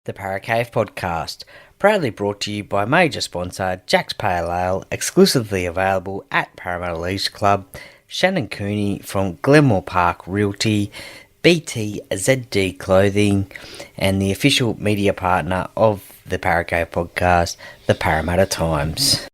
The Paracave Podcast, proudly brought to you by major sponsor Jack's Pale Ale, exclusively available at Parramatta Leagues Club, Shannon Cooney from Glenmore Park Realty, BTZD Clothing, and the official media partner of the Paracave Podcast, the Parramatta Times.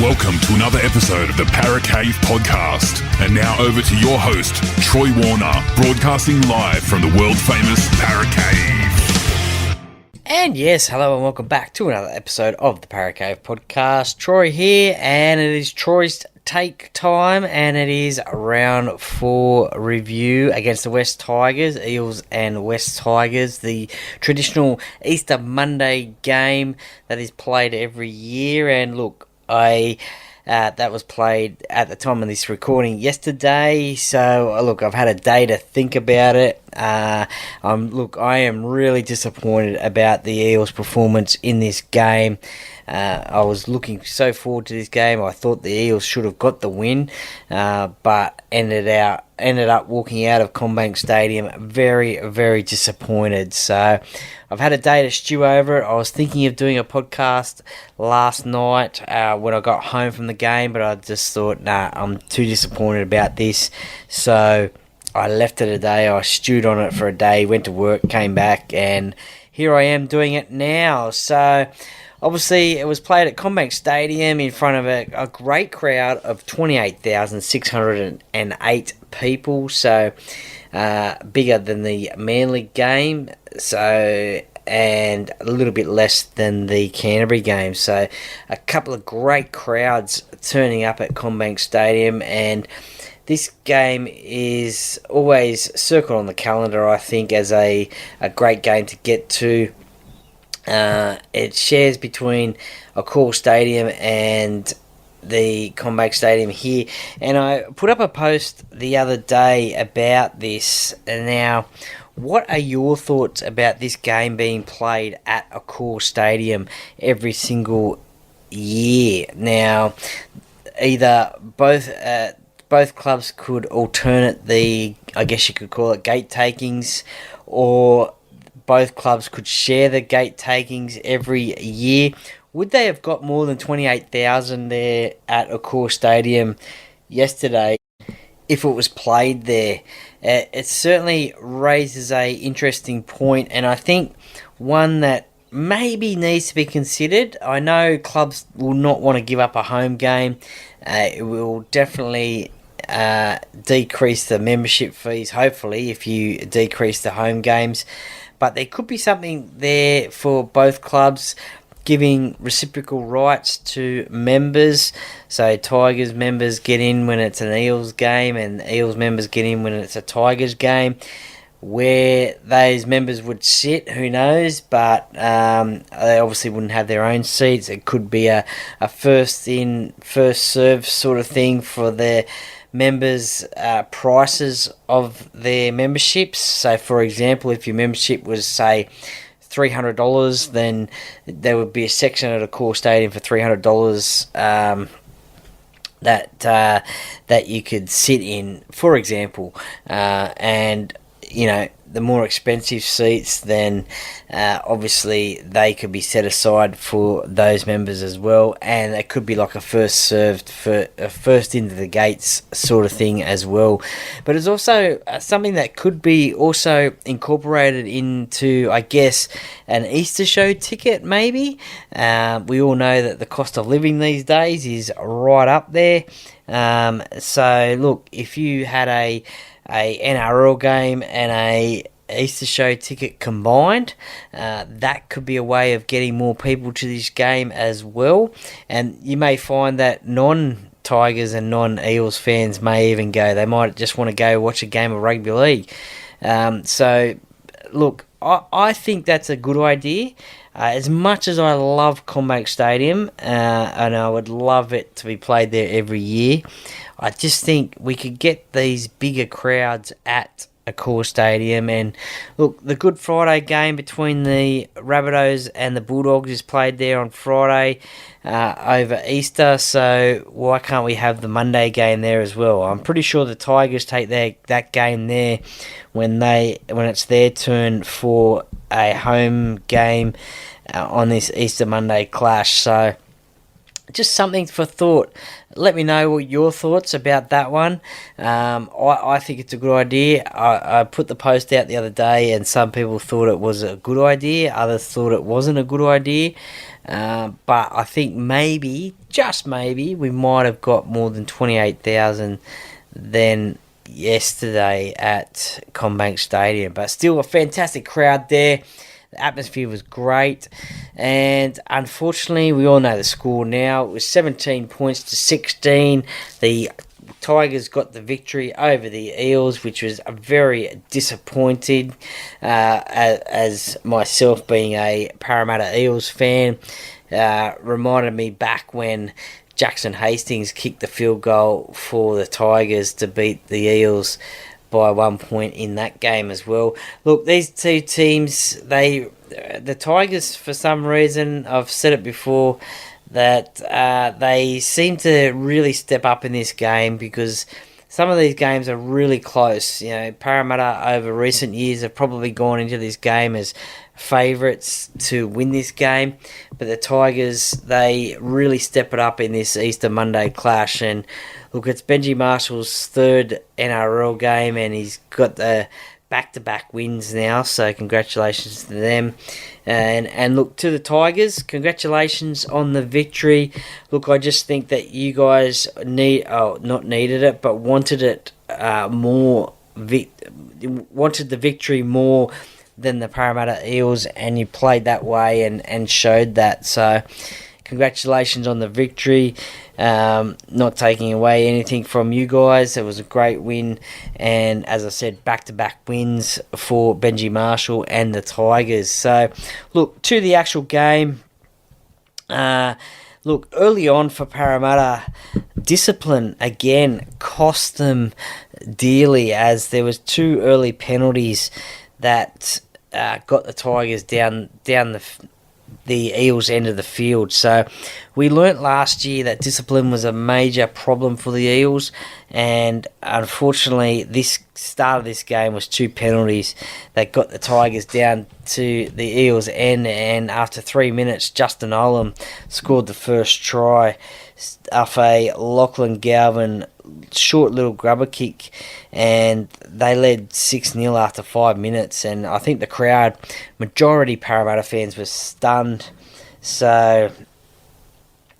Welcome to another episode of the Paracave Podcast. And now over to your host, Troy Warner, broadcasting live from the world-famous Paracave. And yes, hello and welcome back to another episode of the Paracave Podcast. Troy here, and it is Troy's take time, and it is round 4 review against the West Tigers, Eels and West Tigers, the traditional Easter Monday game that is played every year. And look, that was played at the time of this recording yesterday, so look, I've had a day to think about it. I am really disappointed about the Eels' performance in this game. I was looking so forward to this game. I thought the Eels should have got the win, but ended up walking out of Commbank Stadium very, very disappointed. So I've had a day to stew over it. I was thinking of doing a podcast last night when I got home from the game, but I just thought, I'm too disappointed about this. So I left it a day. I stewed on it for a day, went to work, came back, and here I am doing it now. So obviously, it was played at Commbank Stadium in front of a great crowd of 28,608 people, so bigger than the Manly game, and a little bit less than the Canterbury game. So a couple of great crowds turning up at Commbank Stadium, and this game is always circled on the calendar, I think, as a great game to get to. It shares between Accor Stadium and the Commbank Stadium here, and I put up a post the other day about this. And now, what are your thoughts about this game being played at Accor Stadium every single year? Now, either both clubs could alternate the, I guess you could call it, gate takings, or both clubs could share the gate takings every year. Would they have got more than 28,000 there at Accor Stadium yesterday if it was played there? It certainly raises a interesting point, and I think one that maybe needs to be considered. I know clubs will not want to give up a home game. It will definitely decrease the membership fees, hopefully, if you decrease the home games. But there could be something there for both clubs, giving reciprocal rights to members. So Tigers members get in when it's an Eels game, and Eels members get in when it's a Tigers game. Where those members would sit, who knows? But they obviously wouldn't have their own seats. It could be a first in, first served sort of thing for their members' prices of their memberships. So, for example, if your membership was, say, $300, then there would be a section at Accor Stadium for $300 that you could sit in, for example, and the more expensive seats, then obviously they could be set aside for those members as well, and it could be like a first into the gates sort of thing as well. But it's also something that could be also incorporated into, I guess, an Easter show ticket maybe. We all know that the cost of living these days is right up there. So look, if you had a NRL game and a Easter show ticket combined, that could be a way of getting more people to this game as well. And you may find that non-Tigers and non-Eels fans may even go. They might just want to go watch a game of rugby league. So look, I think that's a good idea. As much as I love Commbank Stadium, and I would love it to be played there every year, I just think we could get these bigger crowds at Accor Stadium. And look, the Good Friday game between the Rabbitohs and the Bulldogs is played there on Friday over Easter, so why can't we have the Monday game there as well? I'm pretty sure the Tigers take that game there when it's their turn for a home game on this Easter Monday clash. So just something for thought. Let me know what your thoughts about that one. I think it's a good idea. I put the post out the other day, and some people thought it was a good idea. Others thought it wasn't a good idea. But I think maybe, just maybe, we might have got more than 28,000 than yesterday at Commbank Stadium. But still a fantastic crowd there. The atmosphere was great, and unfortunately, we all know the score now. It was 17 points to 16. The Tigers got the victory over the Eels, which was a very disappointing, as myself being a Parramatta Eels fan, reminded me back when Jackson Hastings kicked the field goal for the Tigers to beat the Eels by 1 point in that game as well. Look, these two teams, the Tigers, for some reason, I've said it before, that they seem to really step up in this game, because some of these games are really close. You know, Parramatta over recent years have probably gone into this game as favourites to win this game, but the Tigers, they really step it up in this Easter Monday clash. And look, it's Benji Marshall's third NRL game, and he's got the back-to-back wins now, so congratulations to them. And look, to the Tigers, congratulations on the victory. Look, I just think that you guys not needed it, but wanted it more. Wanted the victory more than the Parramatta Eels, and you played that way and showed that. So congratulations on the victory. Not taking away anything from you guys. It was a great win, and as I said, back-to-back wins for Benji Marshall and the Tigers. So look, to the actual game. Look, early on for Parramatta, discipline again cost them dearly, as there was 2 early penalties that got the Tigers down the Eels' end of the field. So we learnt last year that discipline was a major problem for the Eels, and unfortunately this start of this game was 2 penalties that got the Tigers down to the Eels' end, and after 3 minutes Justin Olam scored the first try off a Lachlan Galvin short little grubber kick, and they led 6-0 after 5 minutes. And I think the crowd, majority Parramatta fans, were stunned. So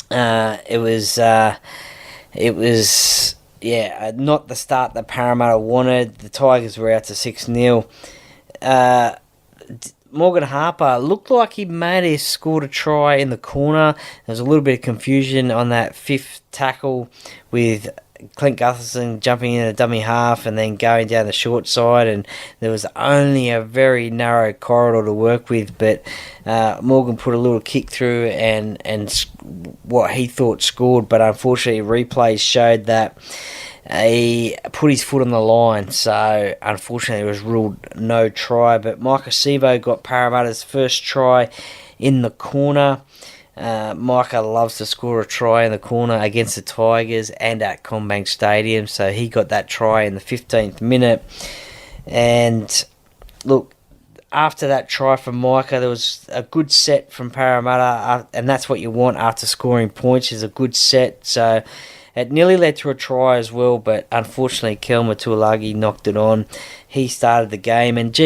it was not the start that Parramatta wanted. The Tigers were out to 6-0. Morgan Harper looked like he may have scored a try in the corner. There was a little bit of confusion on that 5th tackle with Clint Gutherson jumping in a dummy half and then going down the short side, and there was only a very narrow corridor to work with, but Morgan put a little kick through and what he thought scored, but unfortunately replays showed that he put his foot on the line, so unfortunately it was ruled no try. But Micah Sivo got Parramatta's first try in the corner. Micah loves to score a try in the corner against the Tigers and at Commbank Stadium, so he got that try in the 15th minute. And look, after that try from Micah, there was a good set from Parramatta, and that's what you want after scoring points, is a good set. So it nearly led to a try as well, but unfortunately Kelma Tuolagi knocked it on. He started the game, and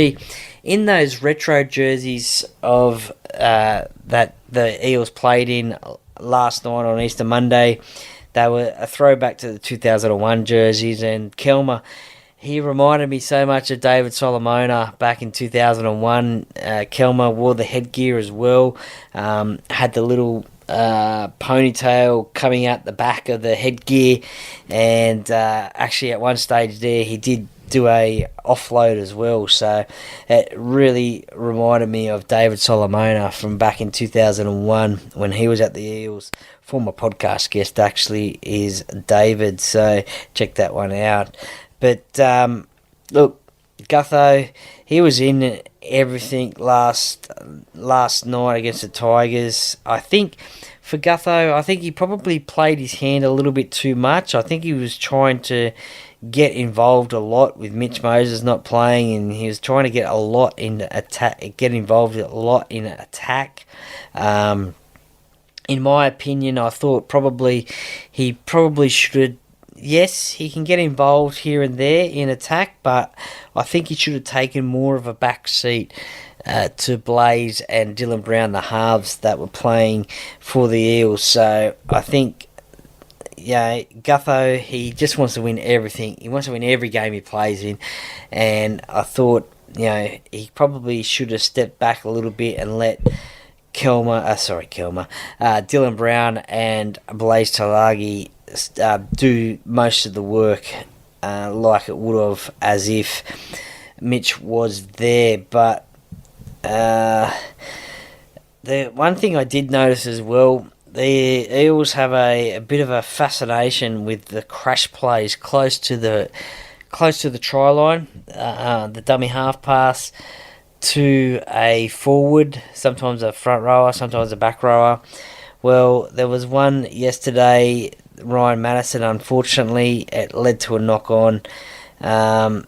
in those retro jerseys of that the Eels played in last night on Easter Monday, they were a throwback to the 2001 jerseys, and Kelma, he reminded me so much of David Solomona back in 2001. Kelma wore the headgear as well, had the little ponytail coming out the back of the headgear, and actually at one stage there he did do a offload as well, so it really reminded me of David Solomona from back in 2001 when he was at the Eels. Former podcast guest actually is David, so check that one out. But look, Gutho, he was in everything last night against the Tigers. I think for Gutho, I think he probably played his hand a little bit too much. I think he was trying to get involved a lot with Mitch Moses not playing, and he was trying to get involved a lot in attack. In my opinion, I thought he probably should. Yes, he can get involved here and there in attack, but I think he should have taken more of a back seat to Blaze and Dylan Brown, the halves that were playing for the Eels. So I think, Gutho, he just wants to win everything. He wants to win every game he plays in, and I thought, he probably should have stepped back a little bit and let Dylan Brown and Blaze Talagi do most of the work like it would have as if Mitch was there. But the one thing I did notice as well, the Eels have a bit of a fascination with the crash plays close to the try line, the dummy half pass to a forward, sometimes a front rower, sometimes a back rower. Well, there was one yesterday, Ryan Madison, unfortunately, it led to a knock-on. The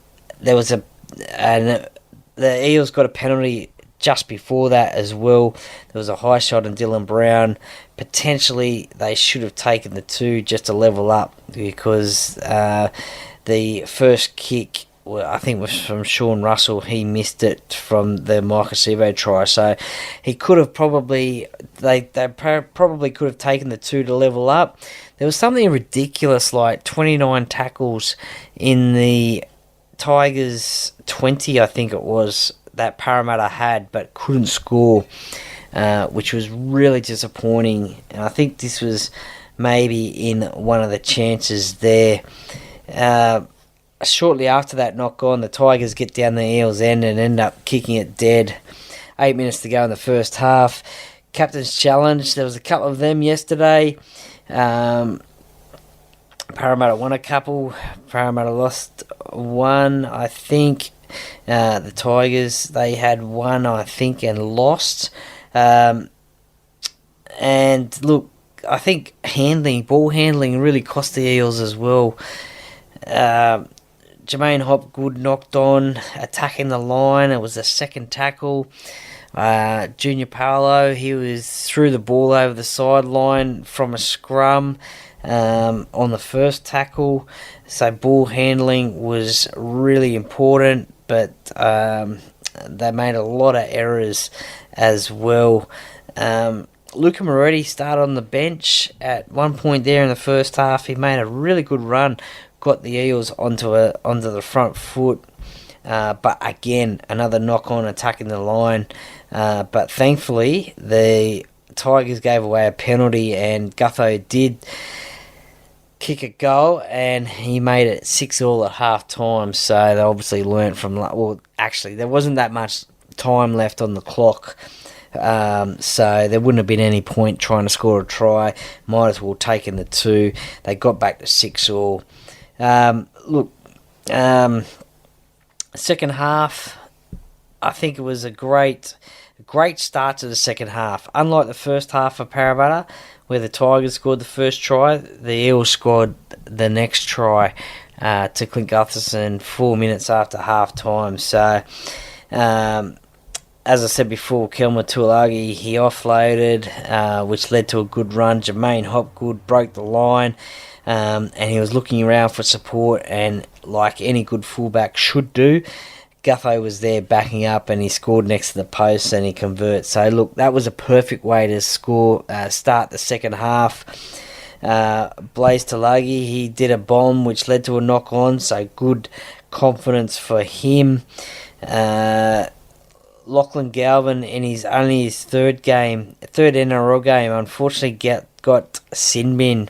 Eels got a penalty just before that as well. There was a high shot on Dylan Brown. Potentially, they should have taken the two just to level up, because the first kick, I think, was from Sean Russell. He missed it from the Micah Sivo try, so he could have probably could have taken the two to level up. There was something ridiculous like 29 tackles in the Tigers 20, I think it was, that Parramatta had but couldn't score, which was really disappointing. And I think this was maybe in one of the chances there. Shortly after that knock-on, the Tigers get down the Eels' end and end up kicking it dead. 8 minutes to go in the first half. Captain's challenge, there was a couple of them yesterday. Parramatta won a couple. Parramatta lost one, I think. The Tigers, they had one, I think, and lost. And look, I think ball handling really cost the Eels as well. Jermaine Hopgood knocked on, attacking the line. It was the second tackle. Junior Paolo, he threw the ball over the sideline from a scrum on the first tackle. So ball handling was really important, but they made a lot of errors as well. Luca Moretti started on the bench at one point there in the first half. He made a really good run, got the Eels onto the front foot, but again, another knock-on attacking the line. But thankfully, the Tigers gave away a penalty, and Gutho did kick a goal, and he made it 6-6 at half-time. So they obviously learnt from... Well, actually, there wasn't that much time left on the clock, so there wouldn't have been any point trying to score a try. Might as well taken the two. They got back to 6-6. Second half, I think it was a great start to the second half. Unlike the first half of Parramatta, where the Tigers scored the first try, the Eels scored the next try to Clint Gutherson 4 minutes after half time. So, as I said before, Kelma Tuilagi, he offloaded, which led to a good run. Jermaine Hopgood broke the line, and he was looking around for support, and like any good fullback should do, Gutho was there backing up, and he scored next to the post, and he converts. So look, that was a perfect way to start the second half. Blaze Talagi, he did a bomb which led to a knock on, so good confidence for him. Lachlan Galvin, in his third NRL game, unfortunately got sin bin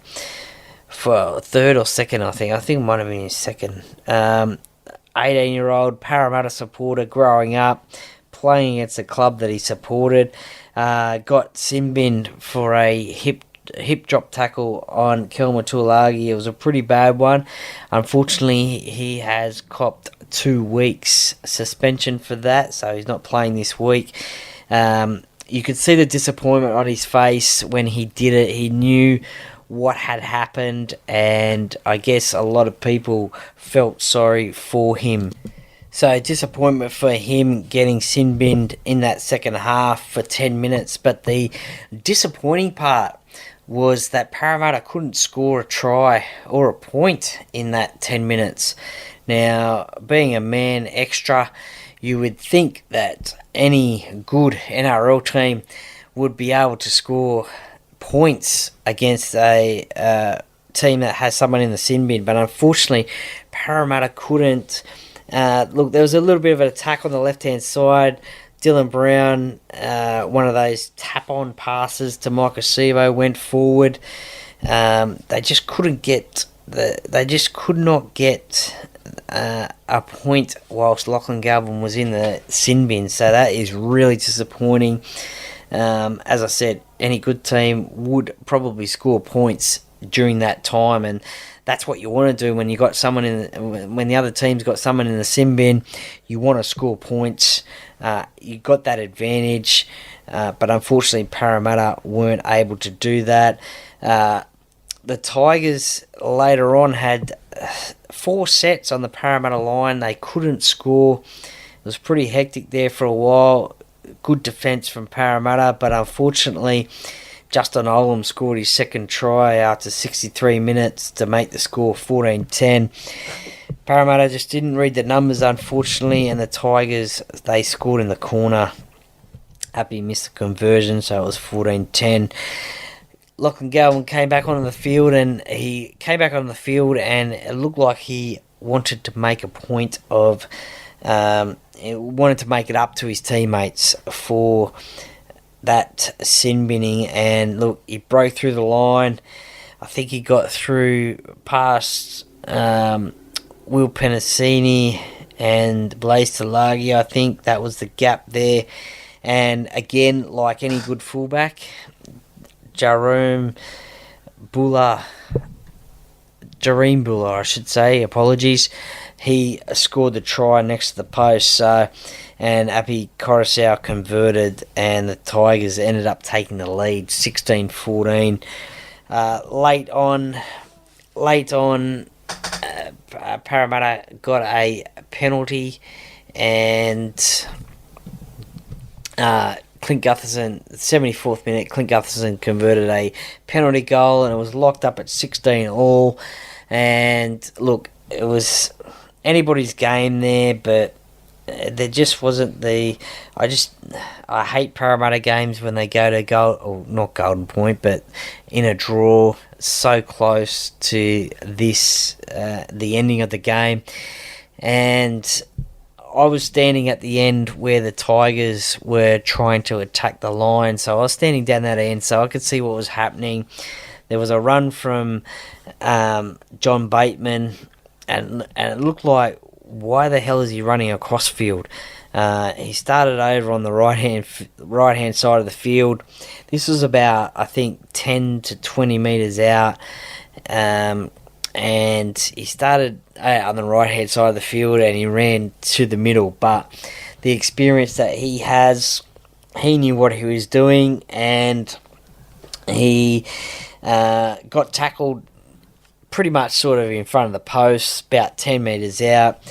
for third or second, I think it might have been his second. 18-year-old Parramatta supporter growing up, playing against a club that he supported, got sin binned for a hip hip drop tackle on Kelma Tuilagi. It was a pretty bad one. Unfortunately, he has copped 2 weeks suspension for that, so he's not playing this week. You could see the disappointment on his face when he did it. He knew what had happened, and I guess a lot of people felt sorry for him. So disappointment for him getting sin binned in that second half for 10 minutes. But the disappointing part was that Parramatta couldn't score a try or a point in that 10 minutes. Now, being a man extra, you would think that any good NRL team would be able to score points against a team that has someone in the sin bin. But unfortunately, Parramatta couldn't. Look, there was a little bit of an attack on the left-hand side. Dylan Brown, one of those tap-on passes to Micah Sivo went forward. They just couldn't get they just could not get a point whilst Lachlan Galvin was in the sin bin. So that is really disappointing. As I said, any good team would probably score points during that time, and that's what you want to do when you got someone when the other team's got someone in the sin bin. You want to score points. You got that advantage, but unfortunately Parramatta weren't able to do that. The Tigers later on had 4 sets on the Parramatta line. They couldn't score. It was pretty hectic there for a while. Good defence from Parramatta, but unfortunately Justin Olam scored his second try after 63 minutes to make the score 14-10. Parramatta just didn't read the numbers, unfortunately, and the Tigers, they scored in the corner. Happy missed the conversion, so it was 14-10. Lachlan Galvin came back onto the field, and it looked like he wanted to make a point of... wanted to make it up to his teammates for that sin binning, and look, he broke through the line. I think he got through past Will Penasini and Blaze Tulagi. I think that was the gap there. And again, like any good fullback, Jareem Buller, I should say, apologies, he scored the try next to the post, and Api Coruscant converted, and the Tigers ended up taking the lead 16-14. Late on, Parramatta got a penalty, and Clint Gutherson, 74th minute, Clint Gutherson converted a penalty goal, and it was locked up at 16-all. And look, it was anybody's game there, but there just wasn't the... I hate Parramatta games when they go to not Golden Point, but in a draw so close to this, the ending of the game. And I was standing at the end where the Tigers were trying to attack the line, so I was standing down that end so I could see what was happening. There was a run from John Bateman, and it looked like, why the hell is he running across field? He started over on the right hand side of the field. This was about, I think, 10 to 20 metres out, and he started on the right hand side of the field and he ran to the middle. But the experience that he has, he knew what he was doing, and he got tackled pretty much sort of in front of the post, about 10 metres out.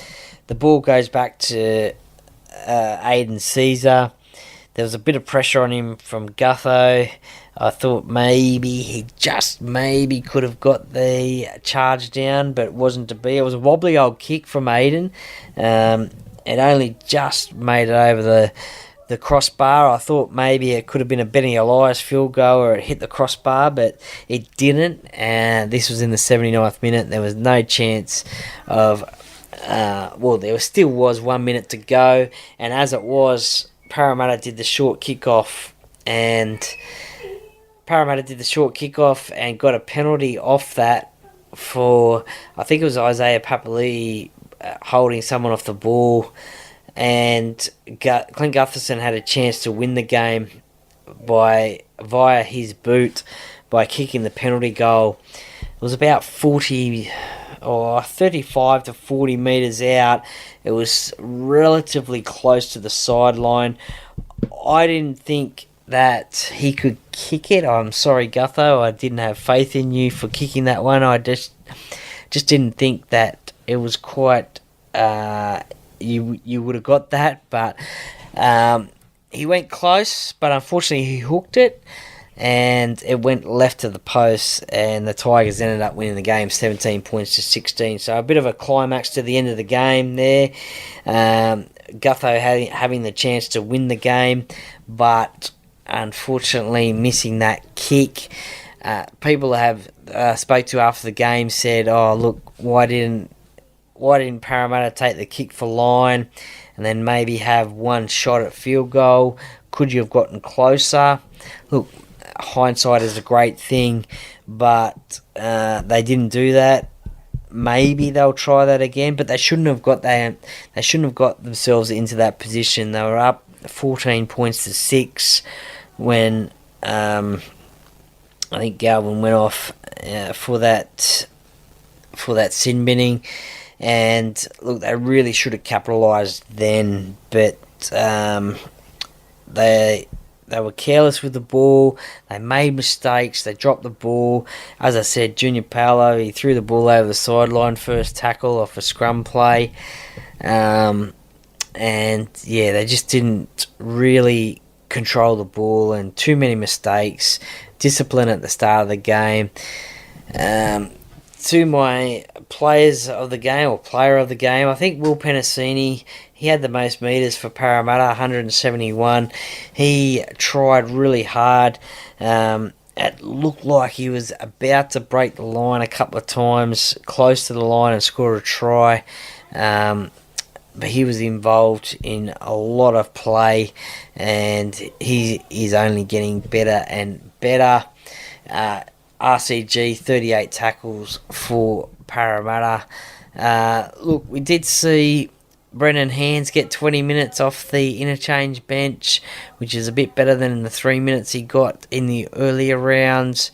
The ball goes back to Aiden Caesar. There was a bit of pressure on him from Gutho. I thought maybe he just could have got the charge down, but it wasn't to be. It was a wobbly old kick from Aiden. It only just made it over the crossbar. I thought maybe it could have been a Benny Elias field goal or it hit the crossbar, but it didn't. And this was in the 79th minute. There was no chance of... there still was 1 minute to go. And as it was, Parramatta did the short kickoff and got a penalty off that for... I think it was Isaiah Papali'i holding someone off the ball. And Clint Gutherson had a chance to win the game via his boot by kicking the penalty goal. It was about 35 to 40 metres out. It was relatively close to the sideline. I didn't think that he could kick it. I'm sorry, Gutho. I didn't have faith in you for kicking that one. I just didn't think that it was quite... you would have got that, but he went close, but unfortunately he hooked it, and it went left to the post, and the Tigers ended up winning the game 17 points to 16. So a bit of a climax to the end of the game there. Gutho having the chance to win the game, but unfortunately missing that kick. People have spoke to after the game said, "Oh, look, why didn't Parramatta take the kick for line and then maybe have one shot at field goal? Could you have gotten closer?" Look, hindsight is a great thing, but they didn't do that. Maybe they'll try that again, but they shouldn't have got themselves into that position. They were up 14 points to 6 when I think Galvin went off for that sin binning. And look, they really should have capitalised then, but they were careless with the ball. They made mistakes. They dropped the ball. As I said, Junior Paolo, he threw the ball over the sideline, first tackle off a scrum play. And yeah, they just didn't really control the ball, and too many mistakes. Discipline at the start of the game. To my players of the game, or player of the game, I think Will Penasini, he had the most metres for Parramatta, 171. He tried really hard. It looked like he was about to break the line a couple of times, close to the line, and score a try. But he was involved in a lot of play, and he is only getting better and better. RCG, 38 tackles for Parramatta. Look, we did see Brendan Hands get 20 minutes off the interchange bench, which is a bit better than the 3 minutes he got in the earlier rounds.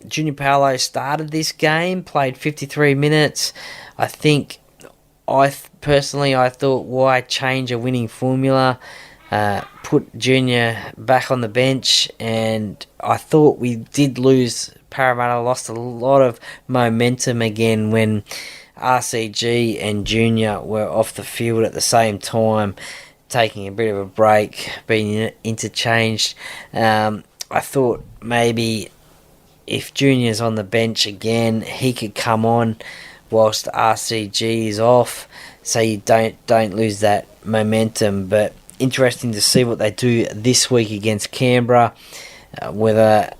Junior Paolo started this game, played 53 minutes. I think, personally, I thought, why change a winning formula? Put Junior back on the bench, and I thought we did lose. Parramatta lost a lot of momentum again when RCG and Junior were off the field at the same time, taking a bit of a break, being interchanged. I thought maybe if Junior's on the bench again, he could come on whilst RCG is off, so you don't lose that momentum. But interesting to see what they do this week against Canberra, whether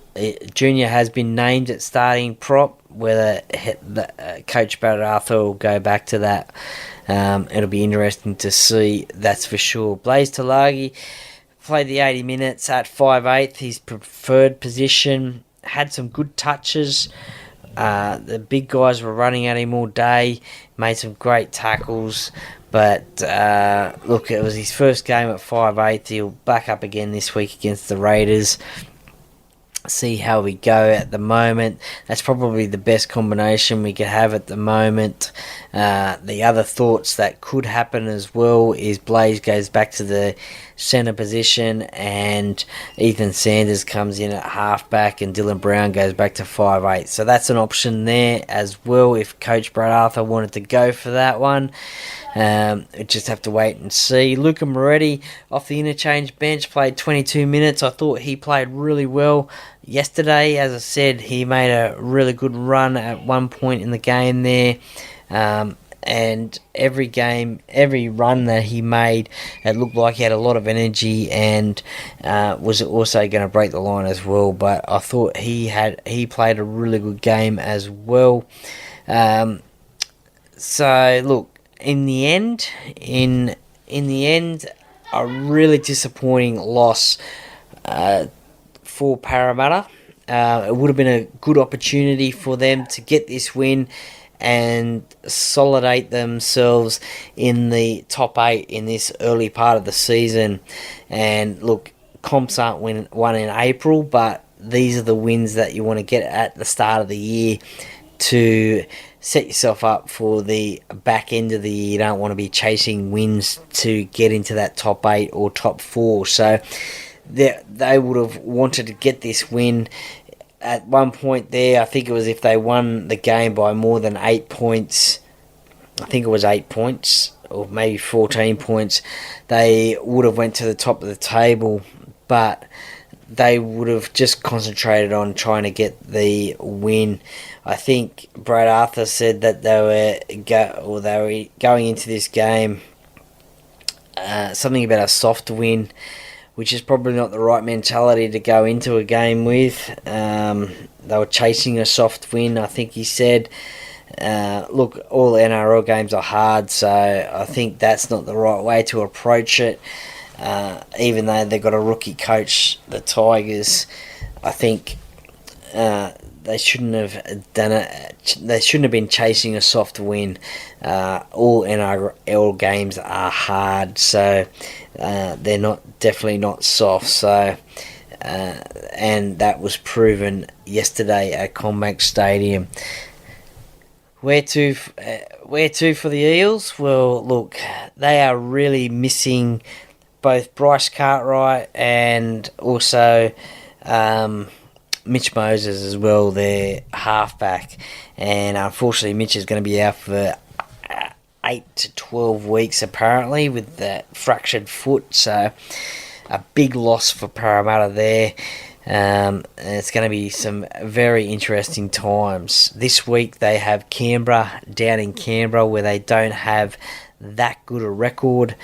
Junior has been named at starting prop, whether Coach Brad Arthur will go back to that. It'll be interesting to see, that's for sure. Blaze Talagi played the 80 minutes at 5'8", his preferred position, had some good touches. The big guys were running at him all day, made some great tackles. But look, it was his first game at 5'8". He'll back up again this week against the Raiders. See how we go at the moment. That's probably the best combination we could have at the moment. The other thoughts that could happen as well is Blaze goes back to the centre position and Ethan Sanders comes in at halfback and Dylan Brown goes back to 5'8". So that's an option there as well if Coach Brad Arthur wanted to go for that one. Just have to wait and see. Luca Moretti off the interchange bench played 22 minutes. I thought he played really well yesterday. As I said, he made a really good run at one point in the game there. And every run that he made, it looked like he had a lot of energy and was also going to break the line as well. But I thought he played a really good game as well. So look, in the end, a really disappointing loss for Parramatta. It would have been a good opportunity for them to get this win and consolidate themselves in the top 8 in this early part of the season. And look, comps aren't won in April, but these are the wins that you want to get at the start of the year to set yourself up for the back end of the year. You don't want to be chasing wins to get into that top 8 or top 4. So they would have wanted to get this win. At one point there, I think it was if they won the game by more than 8 points, I think it was 8 points or maybe 14 points, they would have went to the top of the table, but they would have just concentrated on trying to get the win. I think Brad Arthur said that they were going into this game something about a soft win, which is probably not the right mentality to go into a game with. They were chasing a soft win, I think he said. Look, all NRL games are hard, so I think that's not the right way to approach it. Even though they've got a rookie coach, the Tigers, I think they shouldn't have done it. They shouldn't have been chasing a soft win. All NRL games are hard, so they're definitely not soft. So, and that was proven yesterday at Commbank Stadium. Where to for the Eels? Well, look, they are really missing both Bryce Cartwright and also Mitch Moses as well, their halfback. And unfortunately, Mitch is going to be out for 8 to 12 weeks apparently with that fractured foot. So a big loss for Parramatta there. And it's going to be some very interesting times. This week they have Canberra, down in Canberra, where they don't have that good a record.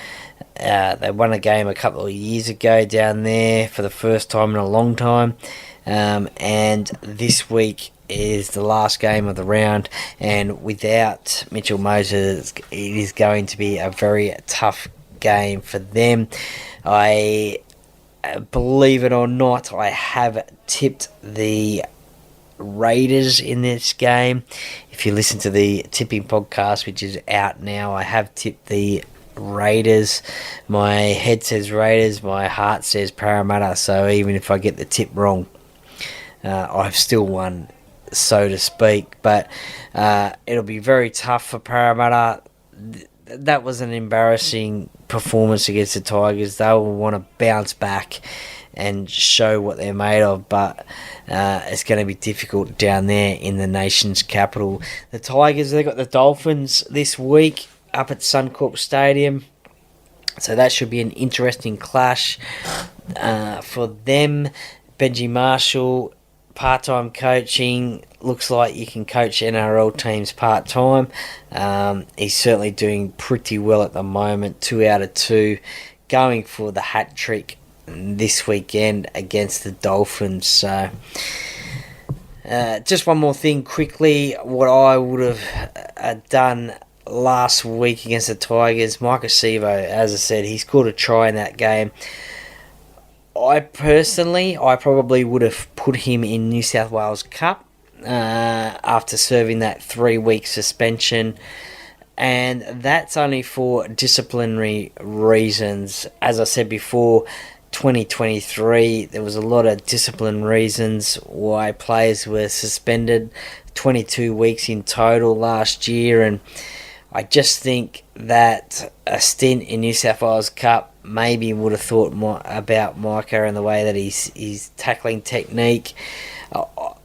They won a game a couple of years ago down there for the first time in a long time. And this week is the last game of the round. And without Mitchell Moses, it is going to be a very tough game for them. Believe it or not, I have tipped the Raiders in this game. If you listen to the tipping podcast, which is out now, I have tipped the Raiders. My head says Raiders, my heart says Parramatta, so even if I get the tip wrong, I've still won, so to speak. But it'll be very tough for Parramatta. That was an embarrassing performance against the Tigers. They will want to bounce back and show what they're made of, but it's going to be difficult down there in the nation's capital. The Tigers, they've got the Dolphins this week up at Suncorp Stadium, so that should be an interesting clash for them. Benji Marshall, part-time coaching. Looks like you can coach NRL teams part-time. He's certainly doing pretty well at the moment. 2 out of 2. Going for the hat trick this weekend against the Dolphins. So, just one more thing quickly. What I would have done last week against the Tigers, Mike Acevo, as I said, he scored a try in that game. I probably would have put him in New South Wales Cup after serving that 3-week suspension, and that's only for disciplinary reasons. As I said before, 2023, there was a lot of discipline reasons why players were suspended, 22 weeks in total last year, and I just think that a stint in New South Wales Cup maybe would have thought more about Micah and the way that he's tackling technique.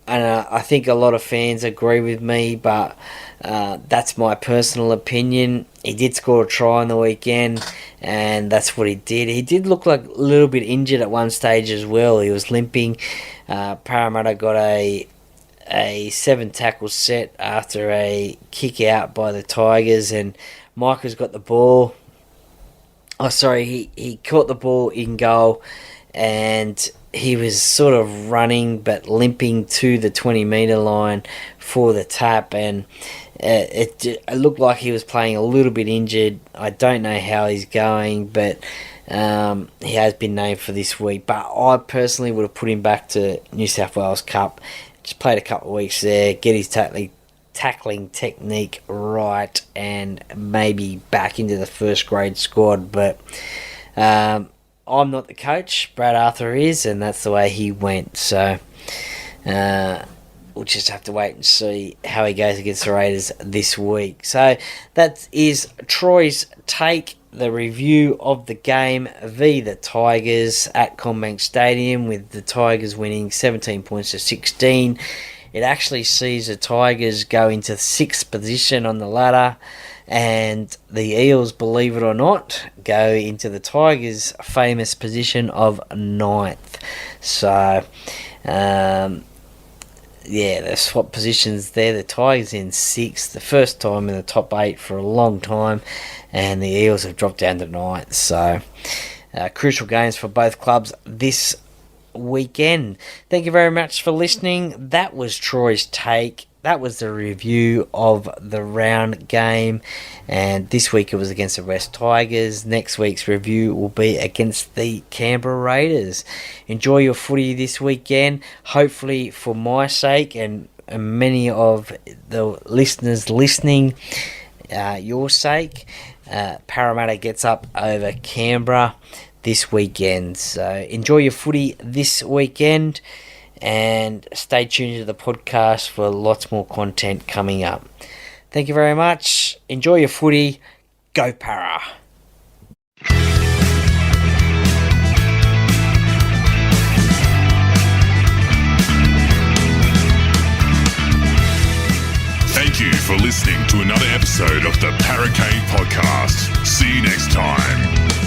And I think a lot of fans agree with me, but that's my personal opinion. He did score a try on the weekend, and that's what he did. He did look like a little bit injured at one stage as well. He was limping. Parramatta got a 7-tackle set after a kick out by the Tigers, and Micah's got the ball. He caught the ball in goal, and he was sort of running but limping to the 20-metre line for the tap, and it looked like he was playing a little bit injured. I don't know how he's going, but he has been named for this week. But I personally would have put him back to New South Wales Cup. Just played a couple of weeks there, get his tackling technique right, and maybe back into the first grade squad. But I'm not the coach, Brad Arthur is, and that's the way he went. So we'll just have to wait and see how he goes against the Raiders this week. So that is Troy's take, the review of the game v the Tigers at Commbank Stadium, with the Tigers winning 17 points to 16. It actually sees the Tigers go into 6th position on the ladder, and the Eels, believe it or not, go into the Tigers' famous position of 9th. So, they swap positions there. The Tigers in 6th, the first time in the top 8 for a long time, and the Eels have dropped down to 9th. So, crucial games for both clubs this weekend. Thank you very much for listening. That was Troy's take. That was the review of the round game, and this week it was against the West Tigers. Next week's review will be against the Canberra Raiders. Enjoy your footy this weekend, hopefully for my sake and many of the listeners listening, your sake. Parramatta gets up over Canberra this weekend, so enjoy your footy this weekend. And stay tuned to the podcast for lots more content coming up. Thank you very much. Enjoy your footy. Go Para. Thank you for listening to another episode of the Parramatta Podcast. See you next time.